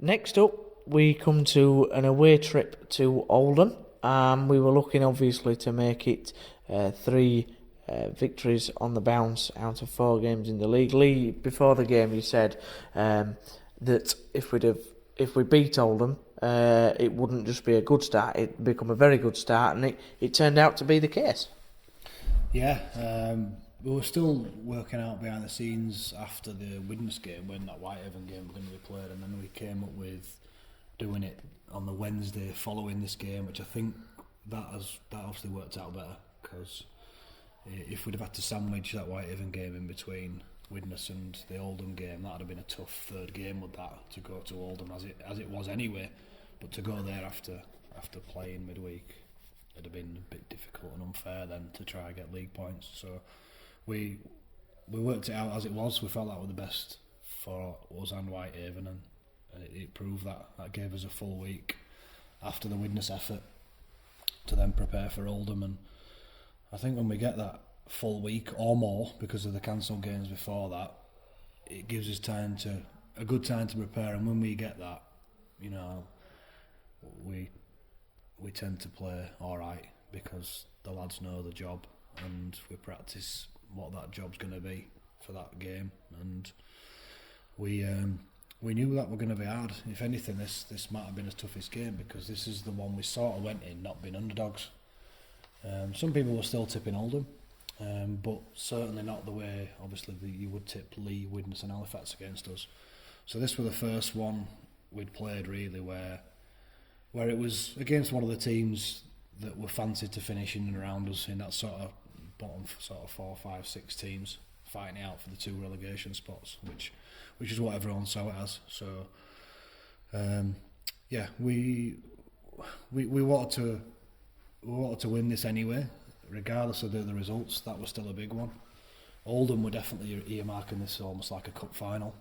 Next up, we come to an away trip to Oldham. We were looking, obviously, to make it three victories on the bounce out of 4 games in the league. Lee, before the game, you said that if we beat Oldham, it wouldn't just be a good start; it'd become a very good start, and it turned out to be the case. Yeah, we were still working out behind the scenes after the Widnes game, when that Whitehaven game was going to be played, and then we came up with doing it on the Wednesday following this game, which I think that obviously worked out better, because if we'd have had to sandwich that Whitehaven game in between Widnes and the Oldham game, that would have been a tough third game with that, to go to Oldham as it was anyway, but to go there after playing midweek, it'd have been a bit difficult and unfair then to try and get league points. So we worked it out as it was. We felt that was the best for us and Whitehaven, and it proved that gave us a full week after the Widnes effort to then prepare for Oldham. And I think when we get that full week or more, because of the cancelled games before that, it gives us a good time to prepare. And when we get that, we tend to play all right, because the lads know the job and we practice what that job's going to be for that game. And we knew that we're going to be hard. If anything, this might have been the toughest game, because this is the one we sort of went in not being underdogs. Some people were still tipping Oldham, but certainly not the way obviously you would tip Lee, Widnes and Halifax against us. So this was the first one we'd played really where it was against one of the teams that were fancied to finish in and around us, in that sort of bottom sort of 4, 5, 6 teams fighting out for the 2 relegation spots, which is what everyone saw it as. So we wanted to win this anyway, regardless of the results. That was still a big one. Oldham were definitely earmarking this almost like a cup final.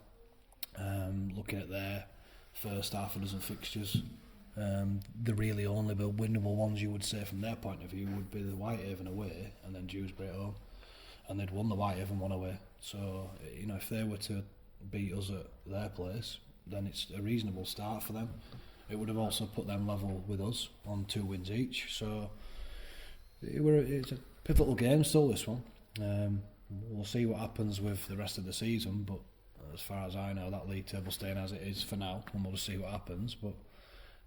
Looking at their first half a dozen fixtures, the really only winnable ones you would say from their point of view would be the Whitehaven away and then Dewsbury at home, and they'd won the Whitehaven one away. So if they were to beat us at their place, then it's a reasonable start for them. It would have also put them level with us on 2 wins each. So it's a pivotal game still, this one. We'll see what happens with the rest of the season, but as far as I know, that league table staying as it is for now, and we'll see what happens. But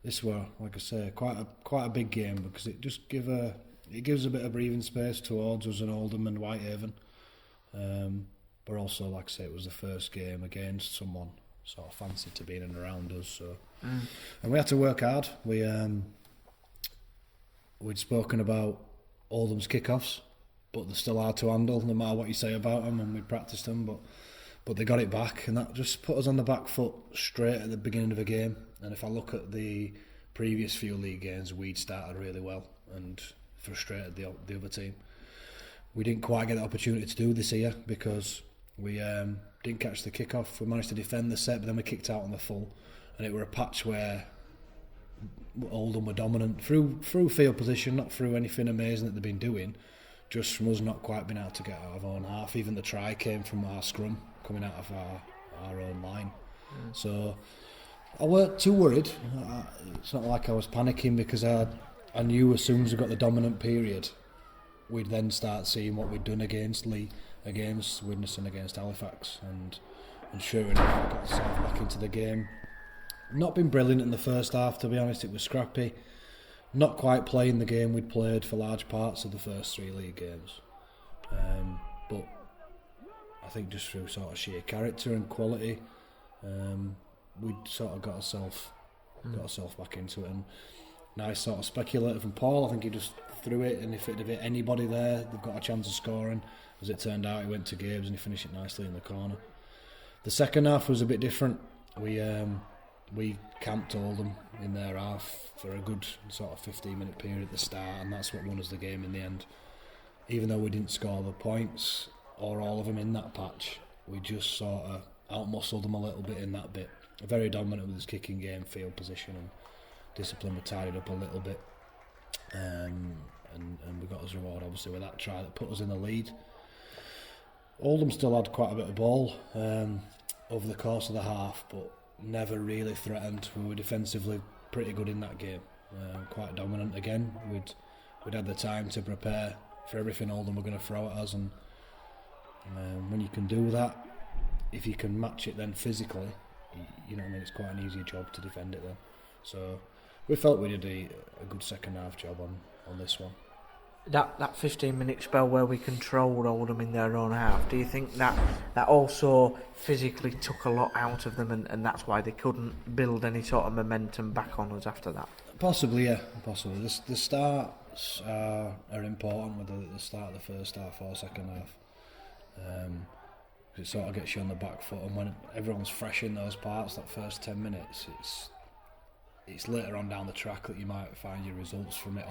this were, like I say, quite a big game, because it just gives a bit of breathing space towards us and Oldham and Whitehaven. But also, like I say, it was the first game against someone sort of fancied to be in and around us. So, and we had to work hard. We'd spoken about Oldham's kickoffs, but they're still hard to handle, no matter what you say about them, and we practiced them. But they got it back, and that just put us on the back foot straight at the beginning of a game. And if I look at the previous few league games, we'd started really well and frustrated the other team. We didn't quite get the opportunity to do this here, because we didn't catch the kick-off. We managed to defend the set, but then we kicked out on the full, and it were a patch where Oldham were dominant through field position, not through anything amazing that they've been doing, just from us not quite being able to get out of our own half. Even the try came from our scrum, coming out of our own line. So I weren't too worried. It's not like I was panicking, because I knew as soon as we got the dominant period, we'd then start seeing what we'd done against Lee, against Widnes and against Halifax, and sure enough, I got myself back into the game. Not been brilliant in the first half, to be honest. It was scrappy, not quite playing the game we'd played for large parts of the first 3 league games, but I think just through sort of sheer character and quality, we'd sort of got ourselves back into it. And nice sort of speculative from Paul. I think he just threw it, and if it'd have hit anybody there, they've got a chance of scoring. As it turned out, he went to Gibbs and he finished it nicely in the corner. The second half was a bit different. We camped Oldham in their half for a good sort of 15-minute period at the start, and that's what won us the game in the end. Even though we didn't score the points, or all of them in that patch, we just sort of outmuscled them a little bit in that bit. Very dominant with his kicking game, field position, and discipline were tidied up a little bit. And we got his reward obviously with that try that put us in the lead. Oldham still had quite a bit of ball over the course of the half, but never really threatened. We were defensively pretty good in that game, quite dominant again. We'd had the time to prepare for everything Oldham were going to throw at us, and when you can do that, if you can match it then physically, you know what I mean, it's quite an easy job to defend it then. So we felt we did a good second half job on this one. That 15-minute spell where we controlled Oldham in their own half, do you think that also physically took a lot out of them, and that's why they couldn't build any sort of momentum back on us after that? Possibly, yeah, possibly. The starts are important, whether at the start of the first half or second half. It sort of gets you on the back foot, and when everyone's fresh in those parts, that first 10 minutes, it's later on down the track that you might find your results from it,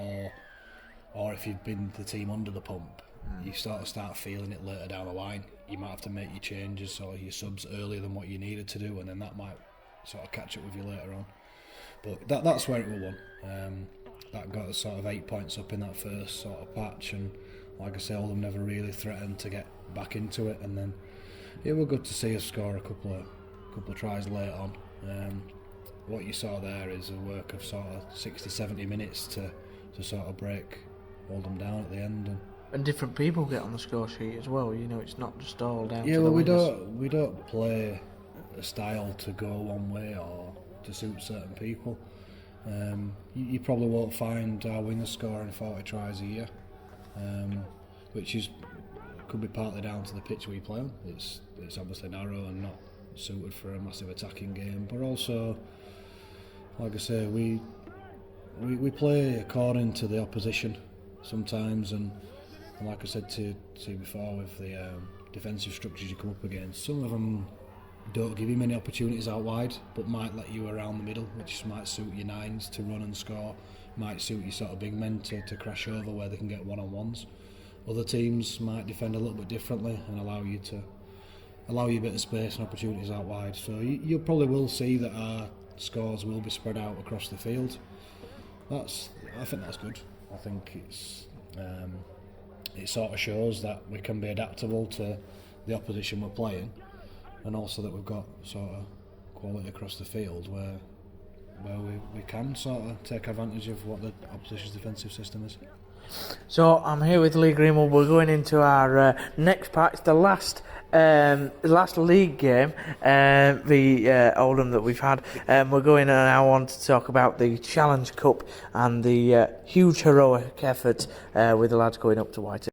or if you've been the team under the pump, you start feeling it later down the line. You might have to make your changes or your subs earlier than what you needed to do, and then that might sort of catch up with you later on. But that's where it will won. That got us sort of 8 points up in that first sort of patch, and like I say, Oldham never really threatened to get back into it, and then it was good to see us score a couple of tries later on. What you saw there is a work of sort of 60-70 minutes to sort of break Oldham down at the end, and different people get on the score sheet as well. You know, it's not just all down. Yeah, to the we don't play a style to go one way or to suit certain people. You probably won't find our wingers scoring 40 tries a year, which could be partly down to the pitch we play on. It's obviously narrow and not suited for a massive attacking game, but also, like I say, we play according to the opposition sometimes, and like I said to you before, with the defensive structures you come up against, some of them don't give you many opportunities out wide, but might let you around the middle, which might suit your nines to run and score, might suit your sort of big men to crash over where they can get one-on-ones. Other teams might defend a little bit differently and allow you a bit of space and opportunities out wide. So you probably will see that our scores will be spread out across the field. I think that's good. I think it sort of shows that we can be adaptable to the opposition we're playing, and also that we've got sort of quality across the field where we can sort of take advantage of what the opposition's defensive system is. So I'm here with Lee Greenwood. We're going into our next part. It's the last league game, the Oldham that we've had. We're going now on to talk about the Challenge Cup and the huge heroic effort with the lads going up to White.